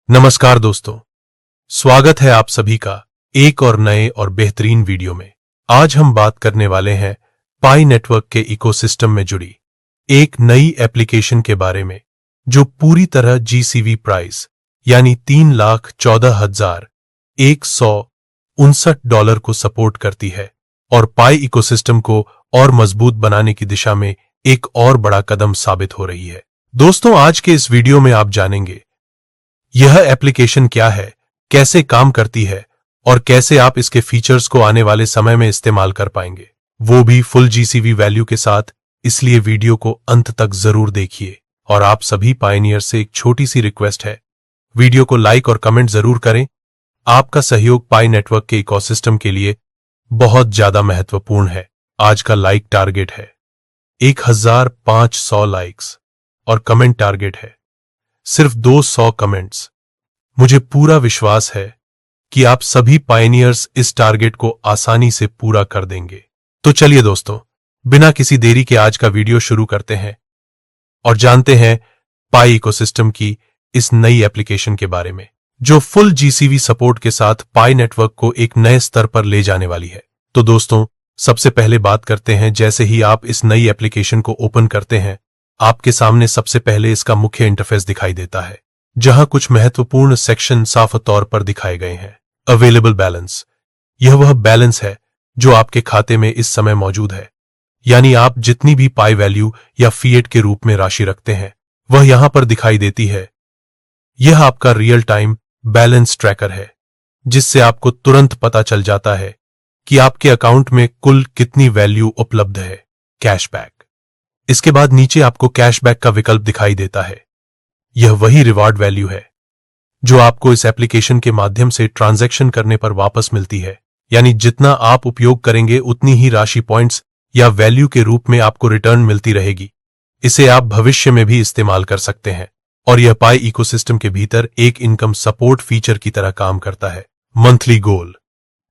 नमस्कार दोस्तों, स्वागत है आप सभी का एक और नए और बेहतरीन वीडियो में। आज हम बात करने वाले हैं पाई नेटवर्क के इकोसिस्टम में जुड़ी एक नई एप्लीकेशन के बारे में जो पूरी तरह जीसीवी प्राइस यानी $3,14,159 को सपोर्ट करती है और पाई इकोसिस्टम को और मजबूत बनाने की दिशा में एक और बड़ा कदम साबित हो रही है। दोस्तों, आज के इस वीडियो में आप जानेंगे यह एप्लीकेशन क्या है, कैसे काम करती है और कैसे आप इसके फीचर्स को आने वाले समय में इस्तेमाल कर पाएंगे, वो भी फुल जीसीवी वैल्यू के साथ। इसलिए वीडियो को अंत तक जरूर देखिए। और आप सभी पायनियर से एक छोटी सी रिक्वेस्ट है, वीडियो को लाइक और कमेंट जरूर करें। आपका सहयोग पाई नेटवर्क के इकोसिस्टम के लिए बहुत ज्यादा महत्वपूर्ण है। आज का लाइक टारगेट है 1500 लाइक्स और कमेंट टारगेट है सिर्फ 200 कमेंट्स। मुझे पूरा विश्वास है कि आप सभी पायनियर्स इस टारगेट को आसानी से पूरा कर देंगे। तो चलिए दोस्तों, बिना किसी देरी के आज का वीडियो शुरू करते हैं और जानते हैं पाई इकोसिस्टम की इस नई एप्लीकेशन के बारे में जो फुल जीसीवी सपोर्ट के साथ पाई नेटवर्क को एक नए स्तर पर ले जाने वाली है। तो दोस्तों, सबसे पहले बात करते हैं, जैसे ही आप इस नई एप्लीकेशन को ओपन करते हैं, आपके सामने सबसे पहले इसका मुख्य इंटरफेस दिखाई देता है, जहां कुछ महत्वपूर्ण सेक्शन साफ तौर पर दिखाए गए हैं। अवेलेबल बैलेंस, यह वह बैलेंस है जो आपके खाते में इस समय मौजूद है, यानी आप जितनी भी पाई वैल्यू या फिएट के रूप में राशि रखते हैं वह यहां पर दिखाई देती है। यह आपका रियल टाइम बैलेंस ट्रैकर है, जिससे आपको तुरंत पता चल जाता है कि आपके अकाउंट में कुल कितनी वैल्यू उपलब्ध है। कैशबैक, इसके बाद नीचे आपको कैशबैक का विकल्प दिखाई देता है। यह वही रिवार्ड वैल्यू है जो आपको इस एप्लीकेशन के माध्यम से ट्रांजैक्शन करने पर वापस मिलती है, यानी जितना आप उपयोग करेंगे उतनी ही राशि पॉइंट्स या वैल्यू के रूप में आपको रिटर्न मिलती रहेगी। इसे आप भविष्य में भी इस्तेमाल कर सकते हैं और यह पाई इकोसिस्टम के भीतर एक इनकम सपोर्ट फीचर की तरह काम करता है। मंथली गोल,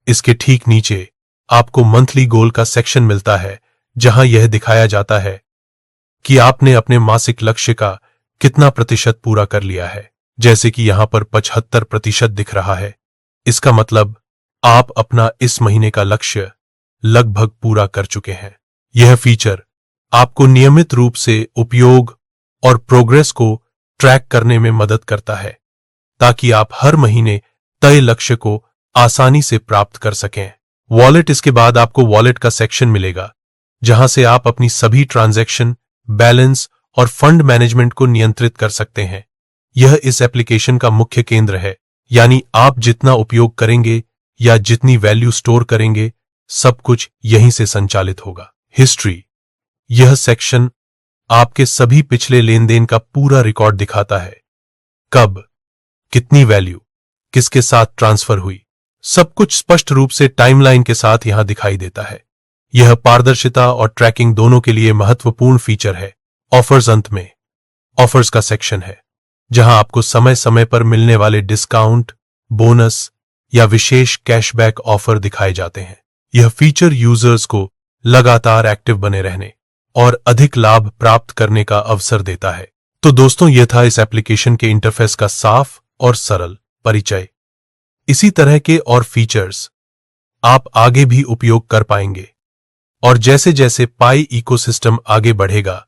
इसके ठीक नीचे आपको मंथली गोल का सेक्शन मिलता है, जहां यह दिखाया जाता है कि आपने अपने मासिक लक्ष्य का कितना प्रतिशत पूरा कर लिया है। जैसे कि यहां पर 75% दिख रहा है। इसका मतलब आप अपना इस महीने का लक्ष्य लगभग पूरा कर चुके हैं। यह फीचर आपको नियमित रूप से उपयोग और प्रोग्रेस को ट्रैक करने में मदद करता है, ताकि आप हर महीने तय लक्ष्य को आसानी से प्राप्त कर सकें। वॉलेट, इसके बाद आपको वॉलेट का सेक्शन मिलेगा, जहां से आप अपनी सभी ट्रांजैक्शन, बैलेंस और फंड मैनेजमेंट को नियंत्रित कर सकते हैं। यह इस एप्लीकेशन का मुख्य केंद्र है, यानी आप जितना उपयोग करेंगे या जितनी वैल्यू स्टोर करेंगे, सब कुछ यहीं से संचालित होगा। हिस्ट्री, यह सेक्शन आपके सभी पिछले लेन देन का पूरा रिकॉर्ड दिखाता है। कब, कितनी वैल्यू, किसके साथ ट्रांसफर हुई, सब कुछ स्पष्ट रूप से टाइमलाइन के साथ यहां दिखाई देता है। यह पारदर्शिता और ट्रैकिंग दोनों के लिए महत्वपूर्ण फीचर है। ऑफर्स, अंत में ऑफर्स का सेक्शन है, जहां आपको समय समय पर मिलने वाले डिस्काउंट, बोनस या विशेष कैशबैक ऑफर दिखाए जाते हैं। यह फीचर यूजर्स को लगातार एक्टिव बने रहने और अधिक लाभ प्राप्त करने का अवसर देता है। तो दोस्तों, यह था इस एप्लीकेशन के इंटरफेस का साफ और सरल परिचय। इसी तरह के और फीचर्स आप आगे भी उपयोग कर पाएंगे और जैसे जैसे पाई इकोसिस्टम आगे बढ़ेगा,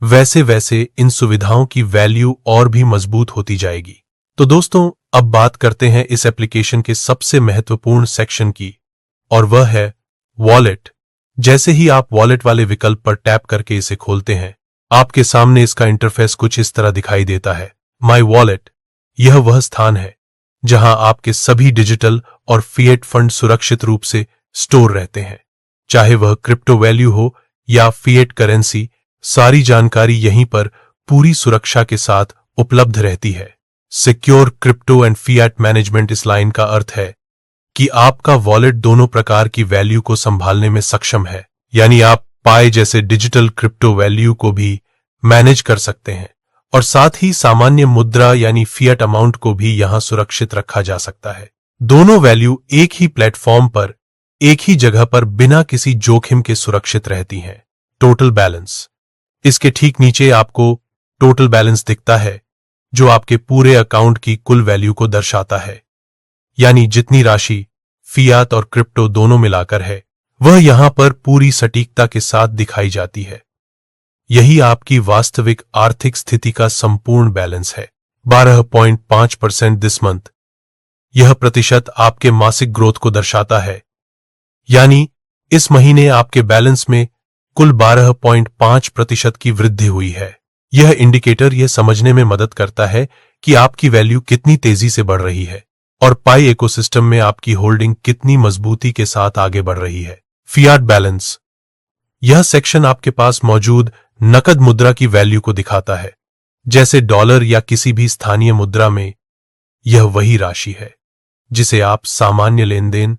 वैसे वैसे इन सुविधाओं की वैल्यू और भी मजबूत होती जाएगी। तो दोस्तों, अब बात करते हैं इस एप्लीकेशन के सबसे महत्वपूर्ण सेक्शन की, और वह है वॉलेट। जैसे ही आप वॉलेट वाले विकल्प पर टैप करके इसे खोलते हैं, आपके सामने इसका इंटरफेस कुछ इस तरह दिखाई देता है। माई वॉलेट, यह वह स्थान है जहां आपके सभी डिजिटल और फिएट फंड सुरक्षित रूप से स्टोर रहते हैं, चाहे वह क्रिप्टो वैल्यू हो या फिएट करेंसी। सारी जानकारी यहीं पर पूरी सुरक्षा के साथ उपलब्ध रहती है। Secure crypto and fiat management, इस लाइन का अर्थ है कि आपका वॉलेट दोनों प्रकार की वैल्यू को संभालने में सक्षम है, यानी आप पाई जैसे डिजिटल क्रिप्टो वैल्यू को भी मैनेज कर सकते हैं और साथ ही सामान्य मुद्रा यानी फिएट अमाउंट को भी यहां सुरक्षित रखा जा सकता है। दोनों वैल्यू एक ही प्लेटफॉर्म पर, एक ही जगह पर बिना किसी जोखिम के सुरक्षित रहती हैं। टोटल बैलेंस, इसके ठीक नीचे आपको टोटल बैलेंस दिखता है, जो आपके पूरे अकाउंट की कुल वैल्यू को दर्शाता है, यानी जितनी राशि फियाट और क्रिप्टो दोनों मिलाकर है वह यहां पर पूरी सटीकता के साथ दिखाई जाती है। यही आपकी वास्तविक आर्थिक स्थिति का संपूर्ण बैलेंस है। 12.5% दिस मंथ। यह प्रतिशत आपके मासिक ग्रोथ को दर्शाता है, यानी इस महीने आपके बैलेंस में कुल 12.5% की वृद्धि हुई है। यह इंडिकेटर यह समझने में मदद करता है कि आपकी वैल्यू कितनी तेजी से बढ़ रही है और पाई इकोसिस्टम में आपकी होल्डिंग कितनी मजबूती के साथ आगे बढ़ रही है। Fiat balance. यह सेक्शन आपके पास मौजूद नकद मुद्रा की वैल्यू को दिखाता है। जैसे डॉलर या किसी भी स्थानीय मुद्रा में, यह वही राशि है जिसे आप सामान्य लेनदेन,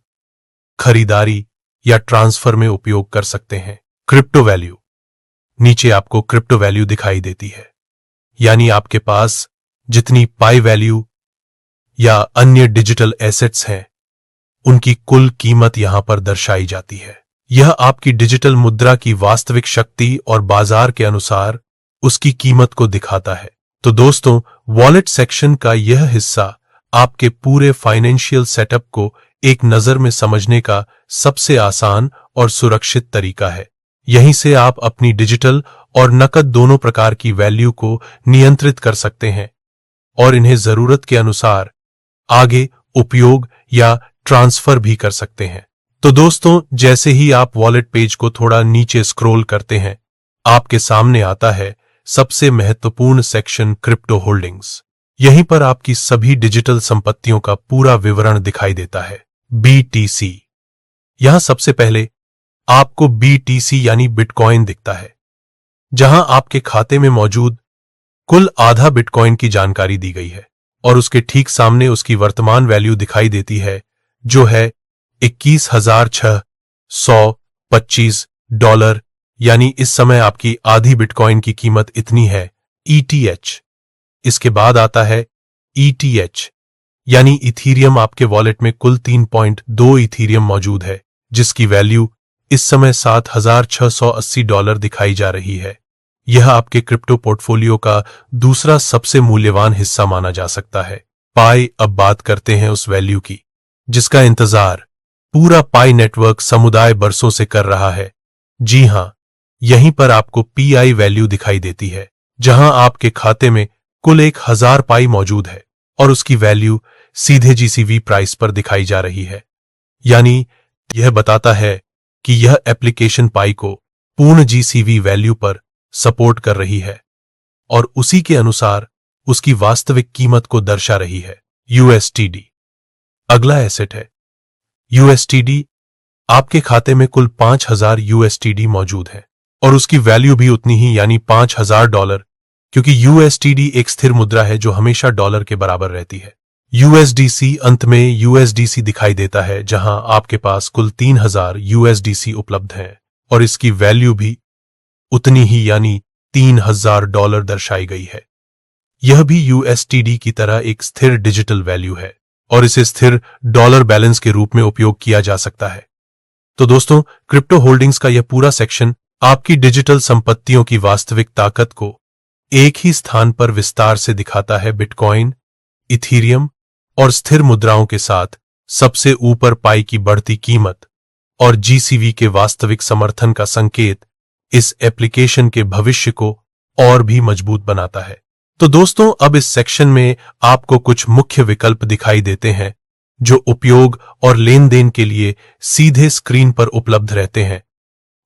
खरीदारी या ट्रांसफर में उपयोग कर सकते हैं। Crypto value. नीचे आपको क्रिप्टो वैल्यू दिखाई देती है, यानी आपके पास जितनी पाई वैल्यू या अन्य डिजिटल एसेट्स हैं उनकी कुल कीमत यहां पर दर्शाई जाती है। यह आपकी डिजिटल मुद्रा की वास्तविक शक्ति और बाजार के अनुसार उसकी कीमत को दिखाता है। तो दोस्तों, वॉलेट सेक्शन का यह हिस्सा आपके पूरे फाइनेंशियल सेटअप को एक नजर में समझने का सबसे आसान और सुरक्षित तरीका है। यहीं से आप अपनी डिजिटल और नकद दोनों प्रकार की वैल्यू को नियंत्रित कर सकते हैं और इन्हें जरूरत के अनुसार आगे उपयोग या ट्रांसफर भी कर सकते हैं। तो दोस्तों, जैसे ही आप वॉलेट पेज को थोड़ा नीचे स्क्रॉल करते हैं, आपके सामने आता है सबसे महत्वपूर्ण सेक्शन, क्रिप्टो होल्डिंग्स। यहीं पर आपकी सभी डिजिटल संपत्तियों का पूरा विवरण दिखाई देता है। BTC। यहां सबसे पहले आपको BTC यानी बिटकॉइन दिखता है, जहां आपके खाते में मौजूद कुल आधा बिटकॉइन की जानकारी दी गई है और उसके ठीक सामने उसकी वर्तमान वैल्यू दिखाई देती है, जो है $21,625, यानी इस समय आपकी आधी बिटकॉइन की कीमत इतनी है। ETH। इसके बाद आता है ETH, यानी इथीरियम। आपके वॉलेट में कुल 3.2 इथीरियम मौजूद है, जिसकी वैल्यू इस समय $7,680 दिखाई जा रही है। यह आपके क्रिप्टो पोर्टफोलियो का दूसरा सबसे मूल्यवान हिस्सा माना जा सकता है। पाई। अब बात करते हैं उस वैल्यू की जिसका इंतजार पूरा पाई नेटवर्क समुदाय बरसों से कर रहा है। जी हां, यहीं पर आपको PI वैल्यू दिखाई देती है, जहां आपके खाते में कुल 1000 पाई मौजूद है और उसकी वैल्यू सीधे GCV प्राइस पर दिखाई जा रही है। यानी यह बताता है कि यह एप्लीकेशन पाई को पूर्ण GCV वैल्यू पर सपोर्ट कर रही है और उसी के अनुसार उसकी वास्तविक कीमत को दर्शा रही है। USTD अगला एसेट है। USTD। आपके खाते में कुल 5000 USTD मौजूद है और उसकी वैल्यू भी उतनी ही, यानी $5000, क्योंकि USTD एक स्थिर मुद्रा है जो हमेशा डॉलर के बराबर रहती है। USDC। अंत में USDC दिखाई देता है, जहां आपके पास कुल 3000 USDC उपलब्ध हैं और इसकी वैल्यू भी उतनी ही, यानी $3000 दर्शाई गई है। यह भी USTD की तरह एक स्थिर डिजिटल वैल्यू है और इसे स्थिर डॉलर बैलेंस के रूप में उपयोग किया जा सकता है। तो दोस्तों, क्रिप्टो होल्डिंग्स का यह पूरा सेक्शन आपकी डिजिटल संपत्तियों की वास्तविक ताकत को एक ही स्थान पर विस्तार से दिखाता है। बिटकॉइन, इथीरियम और स्थिर मुद्राओं के साथ सबसे ऊपर पाई की बढ़ती कीमत और GCV के वास्तविक समर्थन का संकेत इस एप्लीकेशन के भविष्य को और भी मजबूत बनाता है। तो दोस्तों, अब इस सेक्शन में आपको कुछ मुख्य विकल्प दिखाई देते हैं जो उपयोग और लेन देन के लिए सीधे स्क्रीन पर उपलब्ध रहते हैं।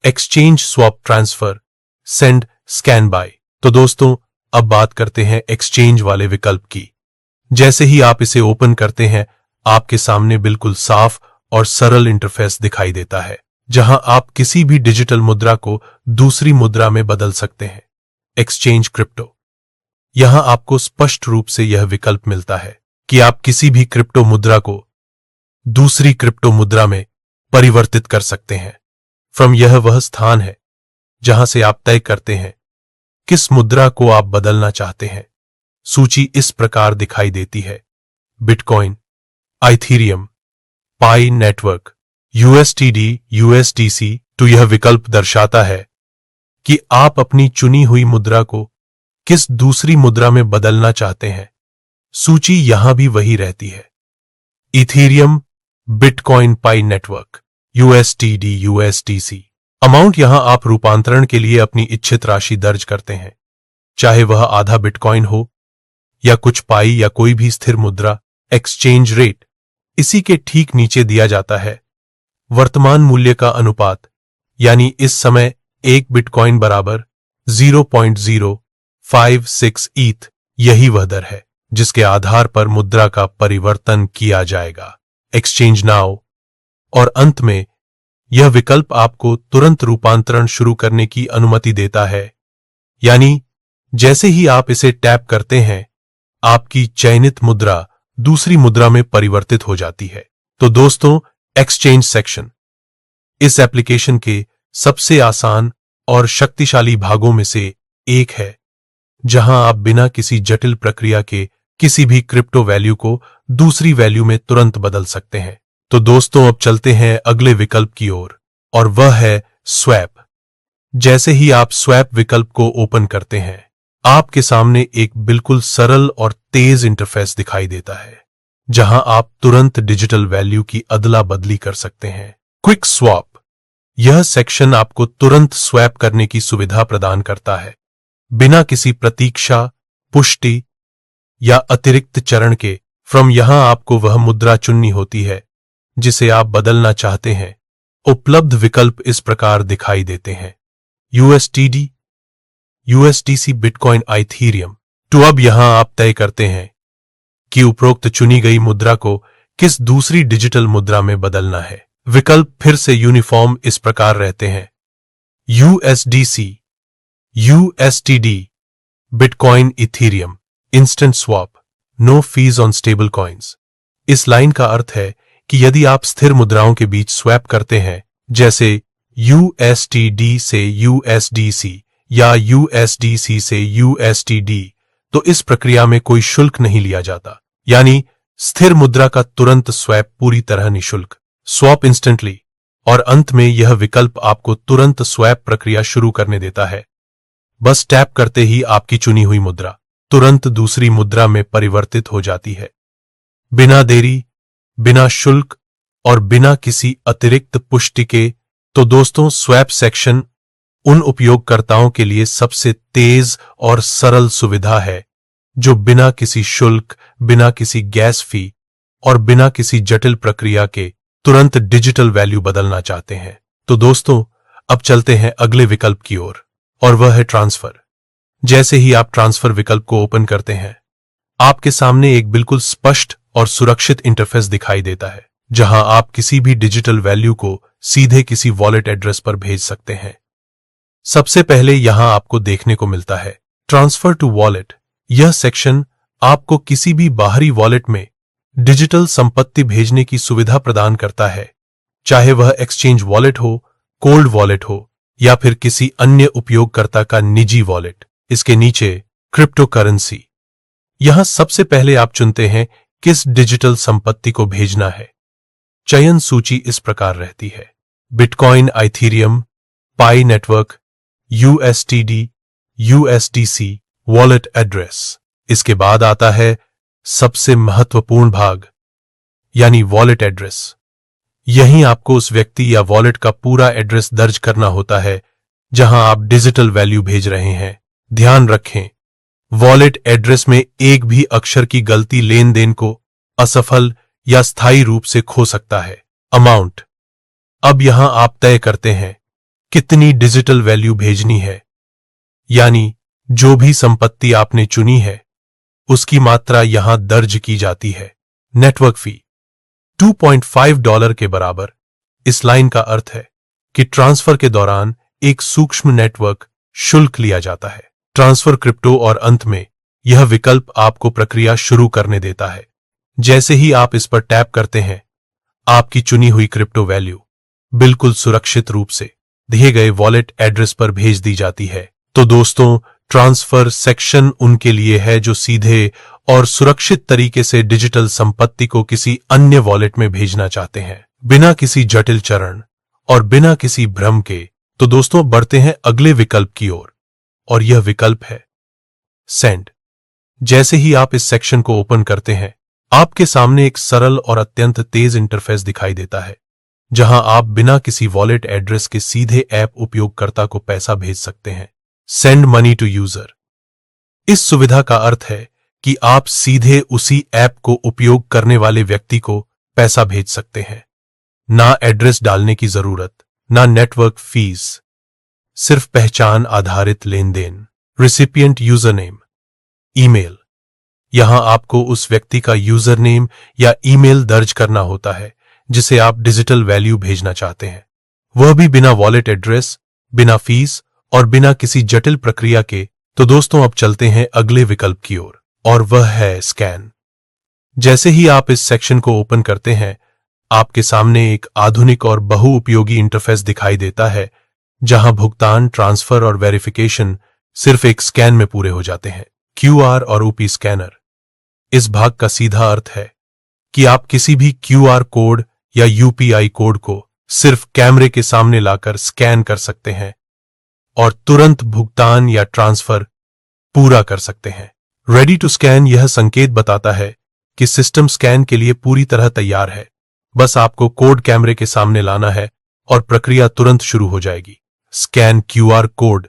Exchange, swap, transfer, send, scan, buy. तो दोस्तों, अब बात करते हैं एक्सचेंज वाले विकल्प की। जैसे ही आप इसे ओपन करते हैं, आपके सामने बिल्कुल साफ और सरल इंटरफेस दिखाई देता है, जहां आप किसी भी डिजिटल मुद्रा को दूसरी मुद्रा में बदल सकते हैं। Exchange crypto. यहां आपको स्पष्ट रूप से यह विकल्प मिलता है कि आप किसी भी क्रिप्टो मुद्रा को दूसरी क्रिप्टो मुद्रा में परिवर्तित कर सकते हैं। फ्रॉम यह वह स्थान है जहां से आप तय करते हैं किस मुद्रा को आप बदलना चाहते हैं। सूची इस प्रकार दिखाई देती है। बिटकॉइन, इथीरियम, पाई नेटवर्क, USTD, USDC। तो यह विकल्प दर्शाता है कि आप अपनी चुनी हुई मुद्रा को किस दूसरी मुद्रा में बदलना चाहते हैं, सूची यहां भी वही रहती है। इथेरियम, बिटकॉइन, पाई नेटवर्क, यूएसटीडी, यूएसडीसी। अमाउंट यहां आप रूपांतरण के लिए अपनी इच्छित राशि दर्ज करते हैं, चाहे वह आधा बिटकॉइन हो या कुछ पाई या कोई भी स्थिर मुद्रा। एक्सचेंज रेट इसी के ठीक नीचे दिया जाता है। वर्तमान मूल्य का अनुपात, यानी इस समय एक बिटकॉइन बराबर 0.056 ईथ, यही वह दर है जिसके आधार पर मुद्रा का परिवर्तन किया जाएगा। Exchange now. और अंत में यह विकल्प आपको तुरंत रूपांतरण शुरू करने की अनुमति देता है, यानी जैसे ही आप इसे टैप करते हैं आपकी चयनित मुद्रा दूसरी मुद्रा में परिवर्तित हो जाती है। तो दोस्तों, एक्सचेंज सेक्शन इस एप्लीकेशन के सबसे आसान और शक्तिशाली भागों में से एक है, जहां आप बिना किसी जटिल प्रक्रिया के किसी भी क्रिप्टो वैल्यू को दूसरी वैल्यू में तुरंत बदल सकते हैं। तो दोस्तों, अब चलते हैं अगले विकल्प की ओर, और वह है स्वैप। जैसे ही आप स्वैप विकल्प को ओपन करते हैं आपके सामने एक बिल्कुल सरल और तेज इंटरफेस दिखाई देता है, जहां आप तुरंत डिजिटल वैल्यू की अदला बदली कर सकते हैं। क्विक स्वैप, यह सेक्शन आपको तुरंत स्वैप करने की सुविधा प्रदान करता है, बिना किसी प्रतीक्षा, पुष्टि या अतिरिक्त चरण के। यहां आपको वह मुद्रा चुननी होती है जिसे आप बदलना चाहते हैं। उपलब्ध विकल्प इस प्रकार दिखाई देते हैं: यूएसटीडी, यूएसडीसी, बिटकॉइन, इथेरियम। तो अब यहां आप तय करते हैं कि उपरोक्त चुनी गई मुद्रा को किस दूसरी डिजिटल मुद्रा में बदलना है। विकल्प फिर से यूनिफॉर्म इस प्रकार रहते हैं: USDC, USTD, Bitcoin, Ethereum. Instant swap, no fees on stable coins. इस लाइन का अर्थ है कि यदि आप स्थिर मुद्राओं के बीच स्वैप करते हैं, जैसे यूएसटीडी से यूएसडीसी या यूएसडीसी से यूएसटीडी, तो इस प्रक्रिया में कोई शुल्क नहीं लिया जाता, यानी स्थिर मुद्रा का तुरंत स्वैप पूरी तरह निःशुल्क। Swap instantly. और अंत में यह विकल्प आपको तुरंत स्वैप प्रक्रिया शुरू करने देता है। बस टैप करते ही आपकी चुनी हुई मुद्रा तुरंत दूसरी मुद्रा में परिवर्तित हो जाती है, बिना देरी, बिना शुल्क और बिना किसी अतिरिक्त पुष्टि के। तो दोस्तों, स्वैप सेक्शन उन उपयोगकर्ताओं के लिए सबसे तेज और सरल सुविधा है जो बिना किसी शुल्क, बिना किसी गैस फी और बिना किसी जटिल प्रक्रिया के तुरंत डिजिटल वैल्यू बदलना चाहते हैं। तो दोस्तों, अब चलते हैं अगले विकल्प की ओर, और वह है ट्रांसफर। जैसे ही आप ट्रांसफर विकल्प को ओपन करते हैं आपके सामने एक बिल्कुल स्पष्ट और सुरक्षित इंटरफेस दिखाई देता है, जहां आप किसी भी डिजिटल वैल्यू को सीधे किसी वॉलेट एड्रेस पर भेज सकते हैं। सबसे पहले यहां आपको देखने को मिलता है ट्रांसफर टू वॉलेट। यह सेक्शन आपको किसी भी बाहरी वॉलेट में डिजिटल संपत्ति भेजने की सुविधा प्रदान करता है, चाहे वह एक्सचेंज वॉलेट हो, कोल्ड वॉलेट हो या फिर किसी अन्य उपयोगकर्ता का निजी वॉलेट। इसके नीचे क्रिप्टो करेंसी। यहां सबसे पहले आप चुनते हैं किस डिजिटल संपत्ति को भेजना है। चयन सूची इस प्रकार रहती है: बिटकॉइन, इथेरियम, पाई नेटवर्क, यूएसटीडी, यूएसडीसी, वॉलेट एड्रेस। इसके बाद आता है सबसे महत्वपूर्ण भाग, यानी वॉलेट एड्रेस। यहीं आपको उस व्यक्ति या वॉलेट का पूरा एड्रेस दर्ज करना होता है जहां आप डिजिटल वैल्यू भेज रहे हैं। ध्यान रखें, वॉलेट एड्रेस में एक भी अक्षर की गलती लेन देन को असफल या स्थायी रूप से खो सकता है। अमाउंट, अब यहां आप तय करते हैं कितनी डिजिटल वैल्यू भेजनी है, यानी जो भी संपत्ति आपने चुनी है उसकी मात्रा यहां दर्ज की जाती है। नेटवर्क फी $2.5 के बराबर। इस लाइन का अर्थ है कि ट्रांसफर के दौरान एक सूक्ष्म नेटवर्क शुल्क लिया जाता है। Transfer crypto. और अंत में यह विकल्प आपको प्रक्रिया शुरू करने देता है। जैसे ही आप इस पर टैप करते हैं आपकी चुनी हुई क्रिप्टो वैल्यू बिल्कुल सुरक्षित रूप से दिए गए वॉलेट एड्रेस पर भेज दी जाती है। तो दोस्तों, ट्रांसफर सेक्शन उनके लिए है जो सीधे और सुरक्षित तरीके से डिजिटल संपत्ति को किसी अन्य वॉलेट में भेजना चाहते हैं, बिना किसी जटिल चरण और बिना किसी भ्रम के। तो दोस्तों, बढ़ते हैं अगले विकल्प की ओर, और यह विकल्प है सेंड। जैसे ही आप इस सेक्शन को ओपन करते हैं, आपके सामने एक सरल और अत्यंत तेज इंटरफेस दिखाई देता है, जहां आप बिना किसी वॉलेट एड्रेस के सीधे ऐप उपयोगकर्ता को पैसा भेज सकते हैं। Send money to user. इस सुविधा का अर्थ है कि आप सीधे उसी ऐप को उपयोग करने वाले व्यक्ति को पैसा भेज सकते हैं। ना एड्रेस डालने की जरूरत, ना नेटवर्क फीस, सिर्फ पहचान आधारित लेन देन। Recipient user name, email. यहां आपको उस व्यक्ति का यूजर नेम या ईमेल दर्ज करना होता है जिसे आप डिजिटल वैल्यू भेजना चाहते हैं, वह भी बिना वॉलेट एड्रेस, बिना फीस और बिना किसी जटिल प्रक्रिया के। तो दोस्तों, अब चलते हैं अगले विकल्प की ओर, और वह है स्कैन। जैसे ही आप इस सेक्शन को ओपन करते हैं, आपके सामने एक आधुनिक और बहुउपयोगी इंटरफेस दिखाई देता है, जहां भुगतान, ट्रांसफर और वेरिफिकेशन सिर्फ एक स्कैन में पूरे हो जाते हैं। क्यूआर और ओपी स्कैनर। इस भाग का सीधा अर्थ है कि आप किसी भी क्यूआर कोड या यूपीआई कोड को सिर्फ कैमरे के सामने लाकर स्कैन कर सकते हैं और तुरंत भुगतान या ट्रांसफर पूरा कर सकते हैं। रेडी टू स्कैन यह संकेत बताता है कि सिस्टम स्कैन के लिए पूरी तरह तैयार है। बस आपको कोड कैमरे के सामने लाना है और प्रक्रिया तुरंत शुरू हो जाएगी। Scan QR code.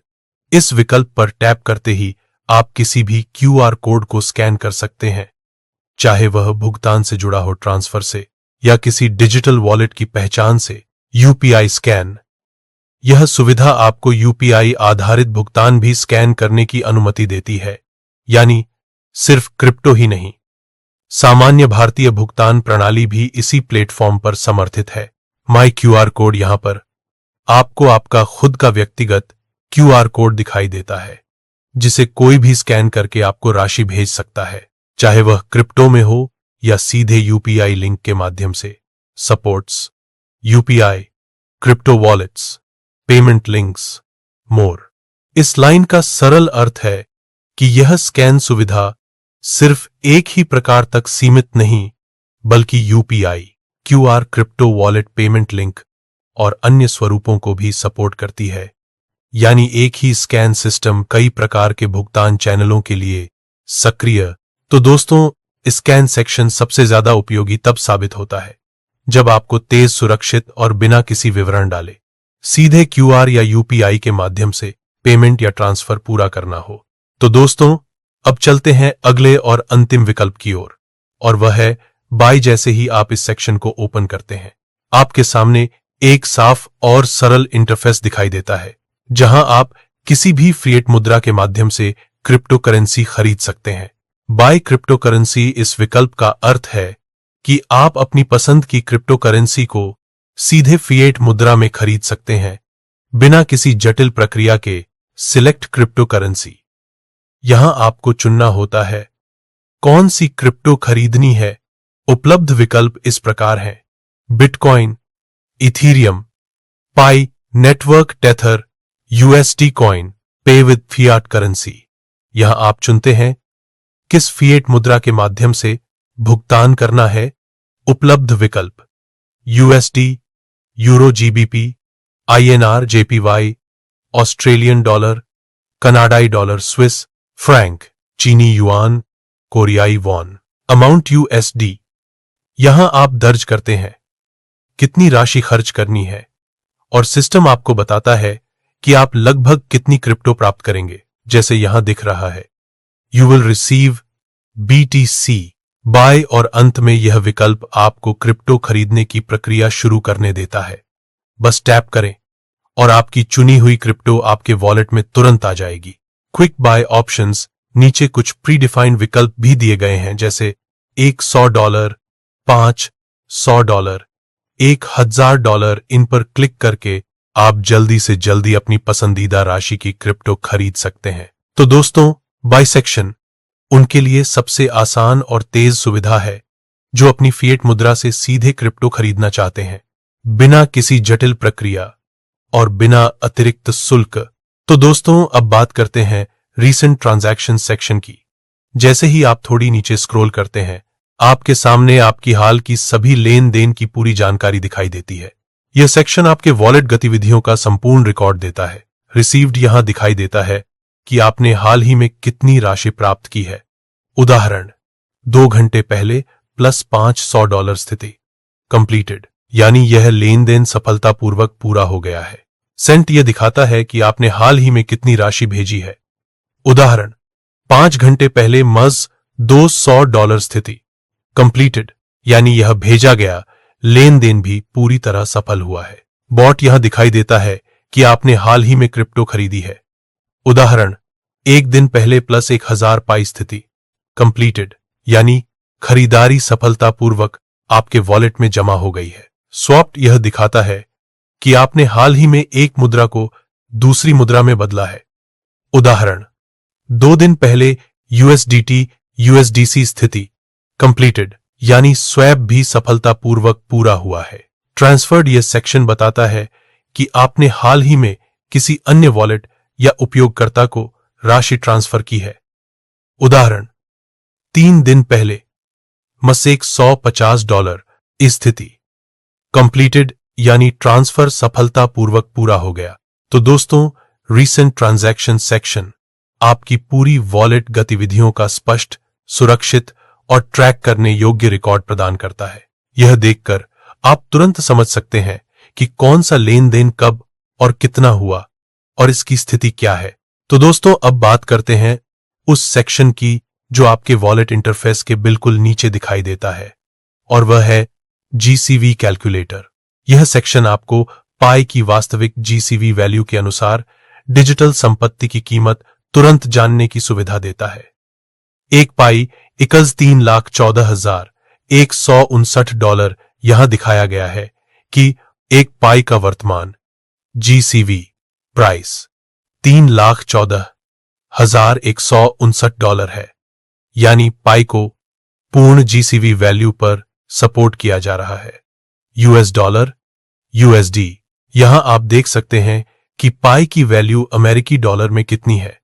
इस विकल्प पर टैप करते ही आप किसी भी क्यूआर कोड को स्कैन कर सकते हैं, चाहे वह भुगतान से जुड़ा हो, ट्रांसफर से, या किसी डिजिटल वॉलेट की पहचान से। UPI scan. यह सुविधा आपको यूपीआई आधारित भुगतान भी स्कैन करने की अनुमति देती है, यानी सिर्फ क्रिप्टो ही नहीं, सामान्य भारतीय भुगतान प्रणाली भी इसी प्लेटफॉर्म पर समर्थित है। माई क्यूआर कोड। यहां पर आपको आपका खुद का व्यक्तिगत क्यूआर कोड दिखाई देता है, जिसे कोई भी स्कैन करके आपको राशि भेज सकता है, चाहे वह क्रिप्टो में हो या सीधे यूपीआई लिंक के माध्यम से। Supports UPI, crypto wallets, payment links, more. इस लाइन का सरल अर्थ है कि यह स्कैन सुविधा सिर्फ एक ही प्रकार तक सीमित नहीं, बल्कि UPI, QR, crypto wallet, payment link और अन्य स्वरूपों को भी सपोर्ट करती है। यानी एक ही स्कैन सिस्टम कई प्रकार के भुगतान चैनलों के लिए सक्रिय। तो दोस्तों, स्कैन सेक्शन सबसे ज्यादा उपयोगी तब साबित होता है जब आपको तेज, सुरक्षित और बिना किसी विवरण डाले सीधे क्यूआर या यूपीआई के माध्यम से पेमेंट या ट्रांसफर पूरा करना हो। तो दोस्तों, अब चलते हैं अगले और अंतिम विकल्प की ओर, और वह है बाय। जैसे ही आप इस सेक्शन को ओपन करते हैं, आपके सामने एक साफ और सरल इंटरफेस दिखाई देता है, जहां आप किसी भी फिएट मुद्रा के माध्यम से क्रिप्टो करेंसी खरीद सकते हैं। Buy crypto currency. इस विकल्प का अर्थ है कि आप अपनी पसंद की क्रिप्टो करेंसी को सीधे फिएट मुद्रा में खरीद सकते हैं, बिना किसी जटिल प्रक्रिया के। Select crypto currency. यहां आपको चुनना होता है कौन सी क्रिप्टो खरीदनी है। उपलब्ध विकल्प इस प्रकार हैं: बिटकॉइन, इथीरियम, पाई नेटवर्क, टेथर, यूएसडी कॉइन, पे विद फियाट करेंसी। यहां आप चुनते हैं किस फिएट मुद्रा के माध्यम से भुगतान करना है। उपलब्ध विकल्प: USD, euro, GBP, INR, JPY, Australian dollar, कनाडाई डॉलर, स्विस फ्रैंक, चीनी युआन, कोरियाई वॉन। Amount USD. यहां आप दर्ज करते हैं कितनी राशि खर्च करनी है, और सिस्टम आपको बताता है कि आप लगभग कितनी क्रिप्टो प्राप्त करेंगे। जैसे यहां दिख रहा है, you will receive BTC buy, और अंत में यह विकल्प आपको क्रिप्टो खरीदने की प्रक्रिया शुरू करने देता है। बस टैप करें और आपकी चुनी हुई क्रिप्टो आपके वॉलेट में तुरंत आ जाएगी। Quick buy options. नीचे कुछ प्रीडिफाइंड विकल्प भी दिए गए हैं, जैसे $100, $500, $1000। इन पर क्लिक करके आप जल्दी से जल्दी अपनी पसंदीदा राशि की क्रिप्टो खरीद सकते हैं। तो दोस्तों, बाय सेक्शन उनके लिए सबसे आसान और तेज सुविधा है जो अपनी फिएट मुद्रा से सीधे क्रिप्टो खरीदना चाहते हैं, बिना किसी जटिल प्रक्रिया और बिना अतिरिक्त शुल्क। तो दोस्तों, अब बात करते हैं रीसेंट ट्रांजैक्शन सेक्शन की। जैसे ही आप थोड़ी नीचे स्क्रॉल करते हैं, आपके सामने आपकी हाल की सभी लेन देन की पूरी जानकारी दिखाई देती है। यह सेक्शन आपके वॉलेट गतिविधियों का संपूर्ण रिकॉर्ड देता है। रिसीव्ड यहां दिखाई देता है कि आपने हाल ही में कितनी राशि प्राप्त की है। उदाहरण, 2 घंटे पहले प्लस $500 स्थिति कंप्लीटेड, यानी यह लेन देन सफलतापूर्वक पूरा हो गया है। सेंट यह दिखाता है कि आपने हाल ही में कितनी राशि भेजी है। उदाहरण, 5 घंटे पहले मज $200 स्थिति कंप्लीटेड, यानी यह भेजा गया लेन देन भी पूरी तरह सफल हुआ है। बॉट यहां दिखाई देता है कि आपने हाल ही में क्रिप्टो खरीदी है। उदाहरण, 1 दिन पहले प्लस 1000 पाई स्थिति कंप्लीटेड, यानी खरीदारी सफलतापूर्वक आपके वॉलेट में जमा हो गई है। स्वैप्ड यह दिखाता है कि आपने हाल ही में एक मुद्रा को दूसरी मुद्रा में बदला है। उदाहरण, 2 दिन पहले USDT/USDC स्थिति कंप्लीटेड, यानी स्वैप भी सफलतापूर्वक पूरा हुआ है। ट्रांसफर्ड यह सेक्शन बताता है कि आपने हाल ही में किसी अन्य वॉलेट या उपयोगकर्ता को राशि ट्रांसफर की है। उदाहरण, 3 दिन पहले मसेक $150 स्थिति कंप्लीटेड, यानी ट्रांसफर सफलतापूर्वक पूरा हो गया। तो दोस्तों, रीसेंट ट्रांजैक्शन सेक्शन आपकी पूरी वॉलेट गतिविधियों का स्पष्ट, सुरक्षित और ट्रैक करने योग्य रिकॉर्ड प्रदान करता है। यह देखकर आप तुरंत समझ सकते हैं कि कौन सा लेन देन कब और कितना हुआ और इसकी स्थिति क्या है। तो दोस्तों, अब बात करते हैं उस सेक्शन की जो आपके वॉलेट इंटरफेस के बिल्कुल नीचे दिखाई देता है, और वह है GCV कैलकुलेटर। यह सेक्शन आपको पाई की वास्तविक GCV वैल्यू के अनुसार डिजिटल संपत्ति की कीमत तुरंत जानने की सुविधा देता है। एक पाई इक्वल्स $3,14,159 यहां दिखाया गया है कि एक पाई का वर्तमान GCV प्राइस $3,14,159 है, यानी पाई को पूर्ण GCV वैल्यू पर सपोर्ट किया जा रहा है। $, USD, यहां आप देख सकते हैं कि पाई की वैल्यू अमेरिकी डॉलर में कितनी है।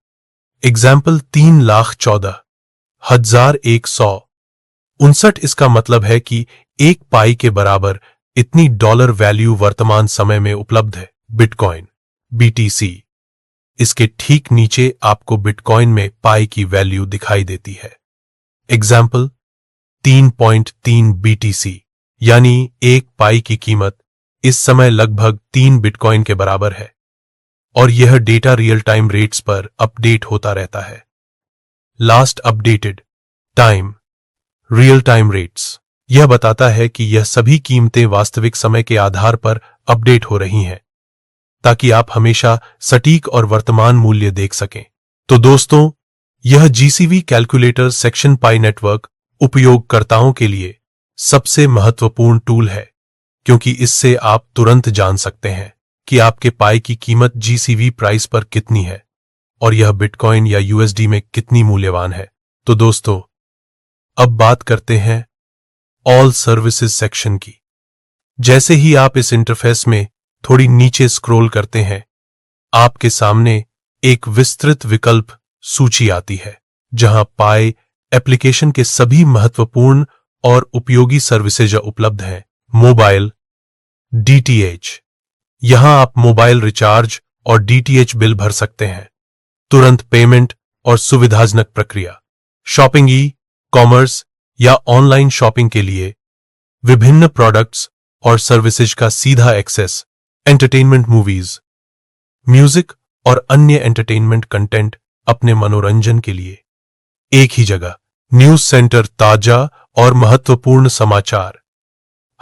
एग्जाम्पल, 3,14,159। इसका मतलब है कि एक पाई के बराबर इतनी डॉलर वैल्यू वर्तमान समय में उपलब्ध है। बिटकॉइन BTC, इसके ठीक नीचे आपको बिटकॉइन में पाई की वैल्यू दिखाई देती है। एग्जाम्पल, 3.3 BTC, यानी एक पाई की कीमत इस समय लगभग 3 बिटकॉइन के बराबर है, और यह डेटा रियल टाइम रेट्स पर अपडेट होता रहता है। Last updated time real time rates यह बताता है कि यह सभी कीमतें वास्तविक समय के आधार पर अपडेट हो रही हैं, ताकि आप हमेशा सटीक और वर्तमान मूल्य देख सकें। तो दोस्तों, यह GCV कैलकुलेटर सेक्शन पाई नेटवर्क उपयोगकर्ताओं के लिए सबसे महत्वपूर्ण टूल है, क्योंकि इससे आप तुरंत जान सकते हैं कि आपके पाई की कीमत GCV प्राइस पर कितनी है और यह बिटकॉइन या USD में कितनी मूल्यवान है। तो दोस्तों, अब बात करते हैं ऑल सर्विसेज सेक्शन की। जैसे ही आप इस इंटरफेस में थोड़ी नीचे स्क्रॉल करते हैं, आपके सामने एक विस्तृत विकल्प सूची आती है, जहां पाई एप्लीकेशन के सभी महत्वपूर्ण और उपयोगी सर्विसेज उपलब्ध हैं। मोबाइल DTH, यहां आप मोबाइल रिचार्ज और DTH बिल भर सकते हैं। तुरंत पेमेंट और सुविधाजनक प्रक्रिया। शॉपिंग, कॉमर्स या ऑनलाइन शॉपिंग के लिए विभिन्न प्रोडक्ट्स और सर्विसेज का सीधा एक्सेस। एंटरटेनमेंट, मूवीज, म्यूजिक और अन्य एंटरटेनमेंट कंटेंट अपने मनोरंजन के लिए एक ही जगह। न्यूज सेंटर, ताजा और महत्वपूर्ण समाचार,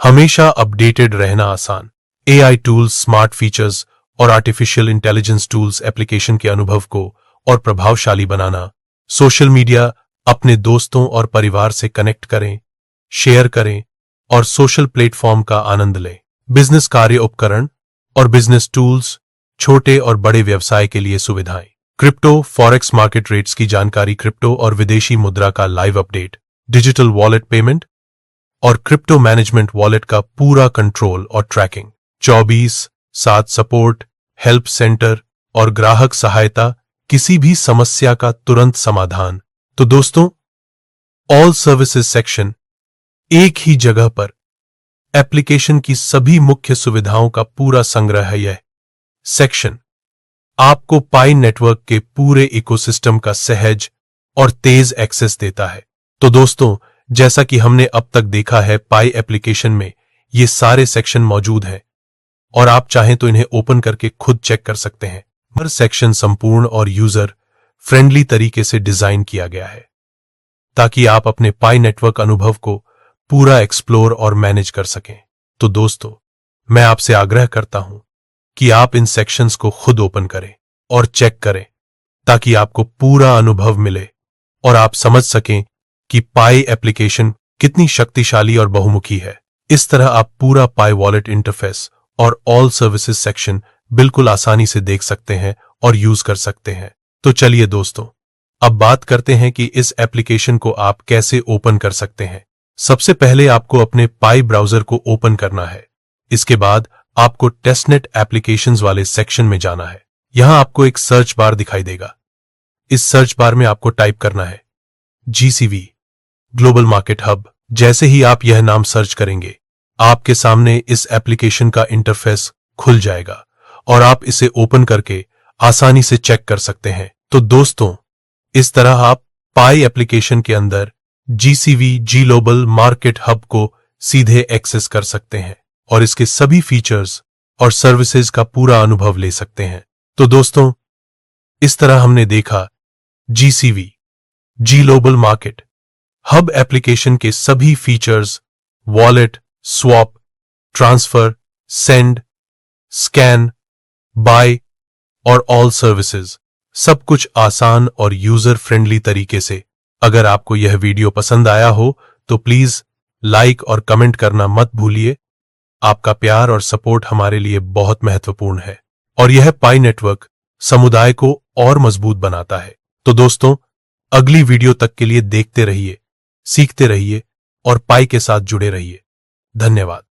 हमेशा अपडेटेड रहना आसान। AI टूल्स, स्मार्ट फीचर्स और आर्टिफिशियल इंटेलिजेंस टूल्स एप्लीकेशन के अनुभव को और प्रभावशाली बनाना। सोशल मीडिया, अपने दोस्तों और परिवार से कनेक्ट करें, शेयर करें और सोशल प्लेटफॉर्म का आनंद लें। बिजनेस कार्य उपकरण और बिजनेस टूल्स, छोटे और बड़े व्यवसाय के लिए सुविधाएं। क्रिप्टो फॉरेक्स मार्केट रेट्स की जानकारी, क्रिप्टो और विदेशी मुद्रा का live update, digital wallet payment और क्रिप्टो मैनेजमेंट वॉलेट का पूरा कंट्रोल और ट्रैकिंग। 24/7 सपोर्ट, हेल्प सेंटर और ग्राहक सहायता, किसी भी समस्या का तुरंत समाधान। तो दोस्तों, ऑल सर्विसेज सेक्शन एक ही जगह पर एप्लीकेशन की सभी मुख्य सुविधाओं का पूरा संग्रह है। यह सेक्शन आपको पाई नेटवर्क के पूरे इकोसिस्टम का सहज और तेज एक्सेस देता है। तो दोस्तों, जैसा कि हमने अब तक देखा है, पाई एप्लीकेशन में ये सारे सेक्शन मौजूद हैं और आप चाहें तो इन्हें ओपन करके खुद चेक कर सकते हैं। हर सेक्शन संपूर्ण और यूजर फ्रेंडली तरीके से डिजाइन किया गया है ताकि आप अपने पाई नेटवर्क अनुभव को पूरा एक्सप्लोर और मैनेज कर सकें। तो दोस्तों, मैं आपसे आग्रह करता हूं कि आप इन सेक्शंस को खुद ओपन करें और चेक करें ताकि आपको पूरा अनुभव मिले और आप समझ सकें कि पाई एप्लीकेशन कितनी शक्तिशाली और बहुमुखी है। इस तरह आप पूरा पाई वॉलेट इंटरफेस और ऑल सर्विसेज सेक्शन बिल्कुल आसानी से देख सकते हैं और यूज कर सकते हैं। तो चलिए दोस्तों, अब बात करते हैं कि इस एप्लीकेशन को आप कैसे ओपन कर सकते हैं। सबसे पहले आपको अपने पाई ब्राउजर को ओपन करना है। इसके बाद आपको टेस्टनेट एप्लीकेशंस वाले सेक्शन में जाना है। यहां आपको एक सर्च बार दिखाई देगा। इस सर्च बार में आपको टाइप करना है GCV ग्लोबल मार्केट हब। जैसे ही आप यह नाम सर्च करेंगे, आपके सामने इस एप्लीकेशन का इंटरफेस खुल जाएगा और आप इसे ओपन करके आसानी से चेक कर सकते हैं। तो दोस्तों, इस तरह आप पाई एप्लीकेशन के अंदर GCV ग्लोबल मार्केट हब को सीधे एक्सेस कर सकते हैं और इसके सभी फीचर्स और सर्विसेज का पूरा अनुभव ले सकते हैं। तो दोस्तों, इस तरह हमने देखा GCV global market hub application के सभी features, wallet, swap, transfer, send, scan, buy और ऑल सर्विसेज, सब कुछ आसान और यूजर फ्रेंडली तरीके से। अगर आपको यह वीडियो पसंद आया हो तो प्लीज लाइक और कमेंट करना मत भूलिए। आपका प्यार और सपोर्ट हमारे लिए बहुत महत्वपूर्ण है और यह पाई नेटवर्क समुदाय को और मजबूत बनाता है। तो दोस्तों, अगली वीडियो तक के लिए देखते रहिए, सीखते रहिए और पाई के साथ जुड़े रहिए। धन्यवाद।